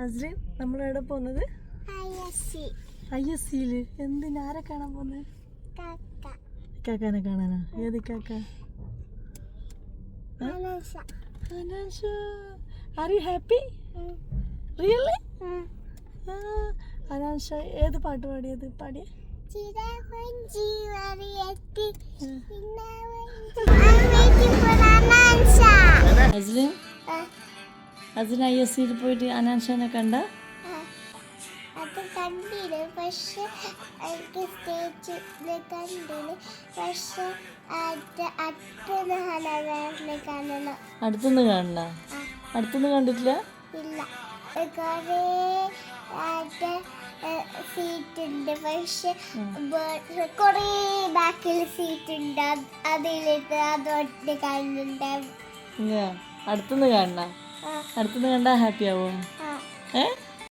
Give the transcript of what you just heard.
അസ്ലിൻ നമ്മൾ എവിടെ പോകുന്നത്? ISC എന്തിനാ? ആരെ കാണാൻ പോകുന്നത്? കാക്കാനെ കാണാനാ? ഏത് കാക്ക? Are you happy? Really? അനാൻഷ ഏത് പാട്ട് പാടിയത്? പാടിയ അസ്ലിൻ ISCയിൽ പോയിട്ട് അനാൻഷനെ കണ്ട? അത് കണ്ടില്ല, പക്ഷെ എനിക്ക് സ്റ്റേജിൽ കണ്ടില്ല. പക്ഷെ അടുത്തുനിന്ന് കാണണ? അടുത്തുനിന്ന് കണ്ടിട്ടില്ല? ഇല്ല, കുറേ സീറ്റ് ഉണ്ട്, പക്ഷെ കുറേ ബാക്കിൽ സീറ്റ് ഉണ്ട്. അതിലിട്ട് അതോട്ട് കാണുന്നുണ്ട്. അടുത്തുനിന്ന് കാണണ? അടുത്തുനിന്ന് കണ്ടാ ഹാപ്പി ആവോ?